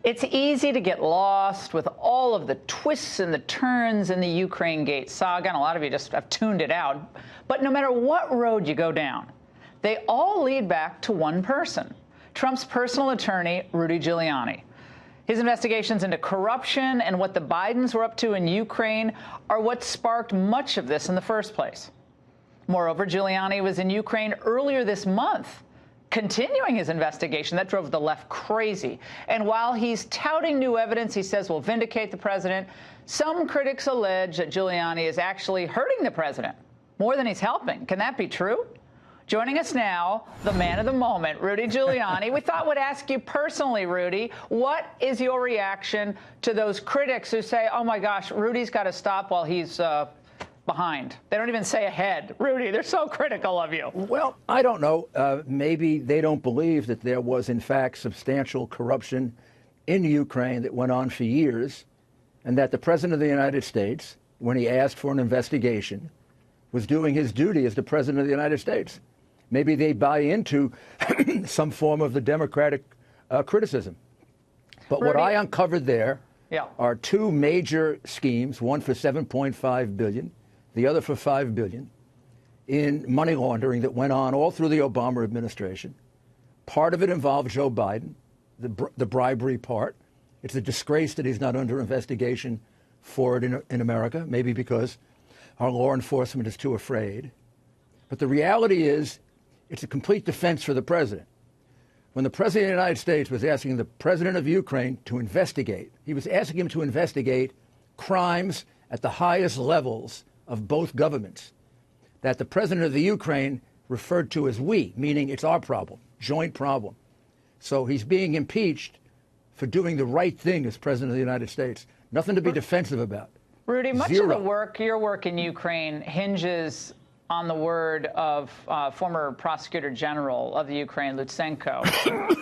It's easy to get lost with all of the twists and the turns in the Ukraine Gate saga, and a lot of you just have tuned it out. But no matter what road you go down, they all lead back to one person, Trump's personal attorney, Rudy Giuliani. His investigations into corruption and what the Bidens were up to in Ukraine are what sparked much of this in the first place. Moreover, Giuliani was in Ukraine earlier this month, continuing his investigation. That drove the left crazy. And while he's touting new evidence he says will vindicate the president, some critics allege that Giuliani is actually hurting the president more than he's helping. Can that be true? Joining us now, the man of the moment, Rudy Giuliani. We thought we'd ask you personally, Rudy, what is your reaction to those critics who say, oh, my gosh, Rudy's got to stop while he's behind? They don't even say ahead. Rudy, they're so critical of you. Well, I don't know. Maybe they don't believe that there was, in fact, substantial corruption in Ukraine that went on for years, and that the President of the United States, when he asked for an investigation, was doing his duty as the President of the United States. Maybe they buy into some form of the Democratic criticism. But Rudy, what I uncovered there are two major schemes, one for $7.5 billion, the other for $5 billion, in money laundering that went on all through the Obama administration. Part of it involved Joe Biden, the bribery part. It's a disgrace that he's not under investigation for it in America, maybe because our law enforcement is too afraid. But the reality is, it's a complete defense for the president. When the president of the United States was asking the president of Ukraine to investigate, he was asking him to investigate crimes at the highest levels of both governments that the president of the Ukraine referred to as we, meaning it's our problem, joint problem. So he's being impeached for doing the right thing as president of the United States. Nothing to be defensive about. Rudy, much of the your work in Ukraine hinges on the word of former prosecutor general of the Ukraine, Lutsenko.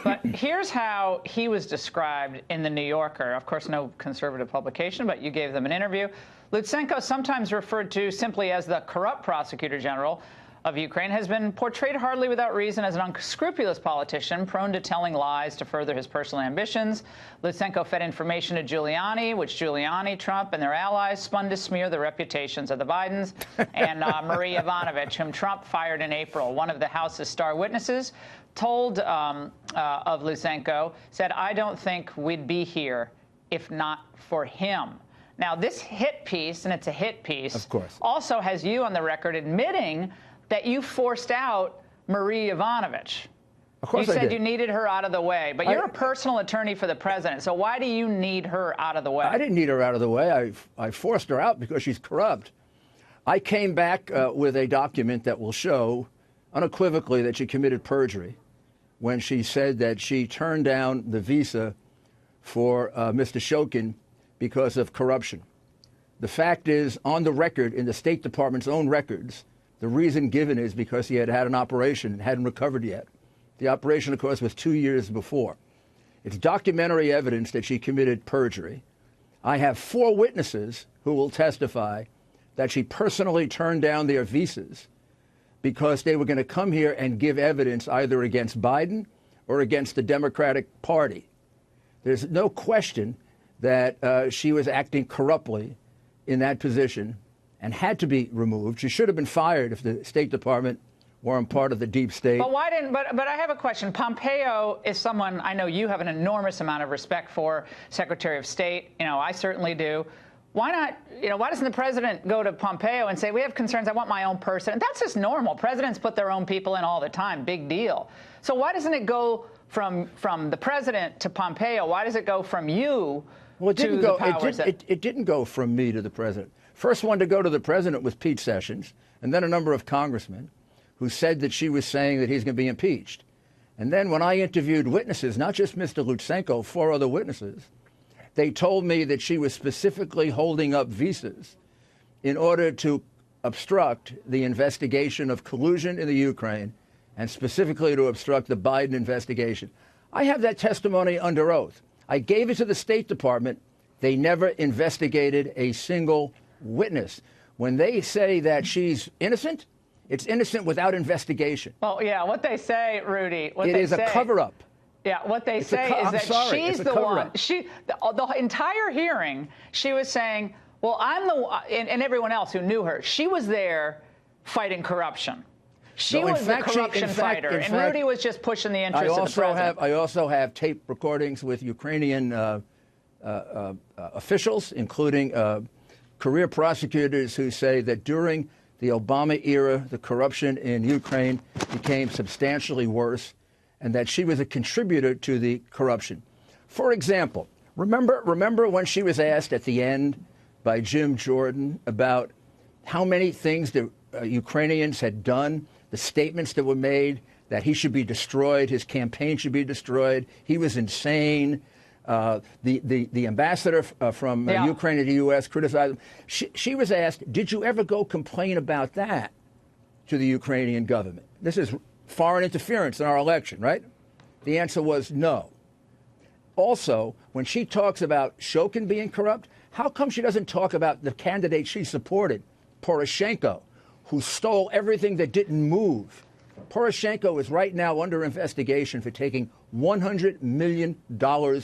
But here's how he was described in The New Yorker. Of course, no conservative publication, but you gave them an interview. Lutsenko, sometimes referred to simply as the corrupt prosecutor general of Ukraine, has been portrayed hardly without reason as an unscrupulous politician prone to telling lies to further his personal ambitions. Lutsenko fed information to Giuliani, which Giuliani, Trump, and their allies spun to smear the reputations of the Bidens, and Marie Yovanovitch, whom Trump fired in April. One of the House's star witnesses told of Lutsenko, said, I don't think we'd be here if not for him. Now, this hit piece, and it's a hit piece, of course, also has you on the record admitting that you forced out Marie Yovanovitch. Of course you I said did. You needed her out of the way, but you're a personal attorney for the president, so why do you need her out of the way? I didn't need her out of the way. I forced her out because she's corrupt. I came back with a document that will show unequivocally that she committed perjury when she said that she turned down the visa for Mr. Shokin because of corruption. The fact is, on the record, in the State Department's own records, the reason given is because he had had an operation and hadn't recovered yet. The operation, of course, was 2 years before. It's documentary evidence that she committed perjury. I have 4 witnesses who will testify that she personally turned down their visas because they were going to come here and give evidence either against Biden or against the Democratic Party. There's no question that she was acting corruptly in that position and had to be removed. She should have been fired if the State Department weren't part of the deep state. But why didn't? But I have a question. Pompeo is someone I know you have an enormous amount of respect for, Secretary of State. You know, I certainly do. Why not? You know, why doesn't the president go to Pompeo and say, we have concerns, I want my own person? And that's just normal. Presidents put their own people in all the time. Big deal. So why doesn't it go from the president to Pompeo? Why does it go from you to the powers? It didn't go from me to the president. First one to go to the president was Pete Sessions, and then a number of congressmen who said that she was saying that he's going to be impeached. And then when I interviewed witnesses, not just Mr. Lutsenko, 4 other witnesses, they told me that she was specifically holding up visas in order to obstruct the investigation of collusion in the Ukraine and specifically to obstruct the Biden investigation. I have that testimony under oath. I gave it to the State Department. They never investigated a single witness. When they say that she's innocent, it's innocent without investigation. Well, yeah, what they say, Rudy, it is a cover-up. Yeah, what they say is that she's the one. The entire hearing, she was saying, well, I'm the one, and everyone else who knew her, she was there fighting corruption. She was the corruption fighter, and Rudy was just pushing the interests of the president. I also have tape recordings with Ukrainian officials, including career prosecutors, who say that during the Obama era, the corruption in Ukraine became substantially worse, and that she was a contributor to the corruption. For example, remember when she was asked at the end by Jim Jordan about how many things the Ukrainians had done, the statements that were made, that he should be destroyed, his campaign should be destroyed, he was insane. The ambassador from Ukraine to the U.S. criticized him. She was asked, did you ever go complain about that to the Ukrainian government? This is foreign interference in our election, right? The answer was no. Also, when she talks about Shokin being corrupt, how come she doesn't talk about the candidate she supported, Poroshenko, who stole everything that didn't move? Poroshenko is right now under investigation for taking $100 million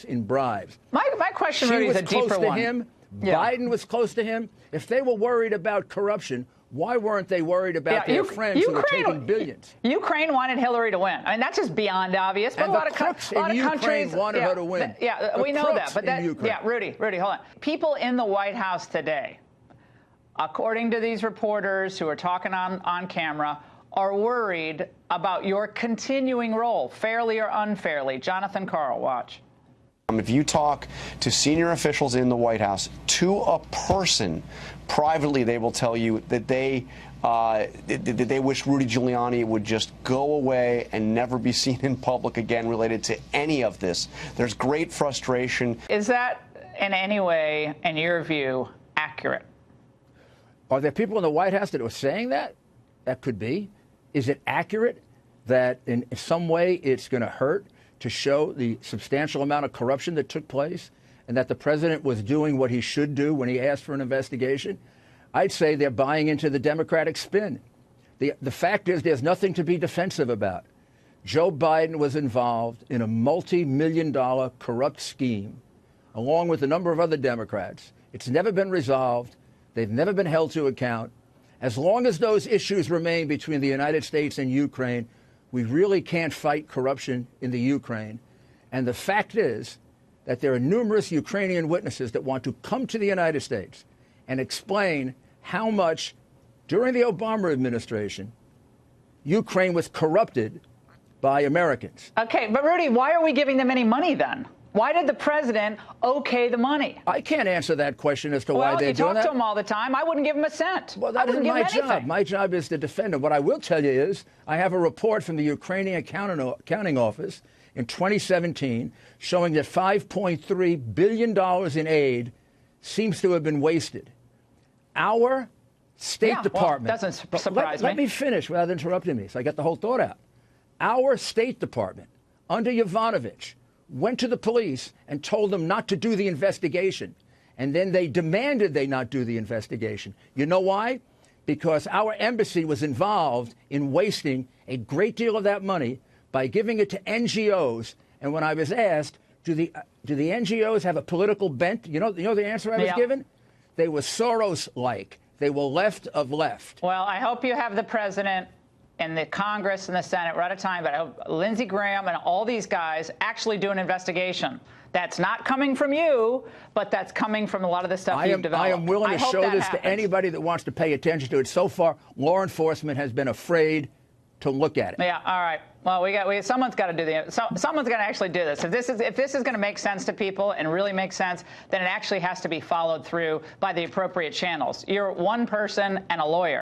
in bribes. My question really is a deeper one. She was close to him. Yeah. Biden was close to him. If they were worried about corruption, why weren't they worried about their friends who were taking billions? Ukraine wanted Hillary to win. I mean, that's just beyond obvious. But and a lot of countries wanted her to win. We know that. But Rudy, hold on. People in the White House today, according to these reporters who are talking on camera, are worried about your continuing role, fairly or unfairly. Jonathan Karl, watch. If you talk to senior officials in the White House, to a person, privately, they will tell you that they wish Rudy Giuliani would just go away and never be seen in public again related to any of this. There's great frustration. Is that in any way, in your view, accurate? Are there people in the White House that are saying that? That could be. Is it accurate that in some way it's going to hurt to show the substantial amount of corruption that took place and that the president was doing what he should do when he asked for an investigation? I'd say they're buying into the Democratic spin. The fact is there's nothing to be defensive about. Joe Biden was involved in a multi-million-dollar corrupt scheme, along with a number of other Democrats. It's never been resolved. They've never been held to account. As long as those issues remain between the United States and Ukraine, we really can't fight corruption in the Ukraine. And the fact is that there are numerous Ukrainian witnesses that want to come to the United States and explain how much, during the Obama administration, Ukraine was corrupted by Americans. Okay, but Rudy, why are we giving them any money then? Why did the president okay the money? I can't answer that question as to why they're doing that. Well, you talk to him all the time. I wouldn't give him a cent. Well, that isn't my job. My job is to defend him. What I will tell you is I have a report from the Ukrainian accounting office in 2017 showing that $5.3 billion in aid seems to have been wasted. Our State Department... Well, doesn't surprise me. Let me finish without interrupting me so I get the whole thought out. Our State Department, under Yovanovitch, went to the police and told them not to do the investigation. And then they demanded they not do the investigation. You know why? Because our embassy was involved in wasting a great deal of that money by giving it to NGOs. And when I was asked, do the NGOs have a political bent? You know the answer I was given? They were Soros-like. They were left of left. Well, I hope you have the president and the Congress and the Senate. We're out of time, but I hope Lindsey Graham and all these guys actually do an investigation. That's not coming from you, but that's coming from a lot of the stuff you've developed. I am willing to show this to anybody that wants to pay attention to it. So far, law enforcement has been afraid to look at it. Yeah, all right. Well, someone's got to do someone's got to actually do this. If this is going to make sense to people and really make sense, then it actually has to be followed through by the appropriate channels. You're one person and a lawyer.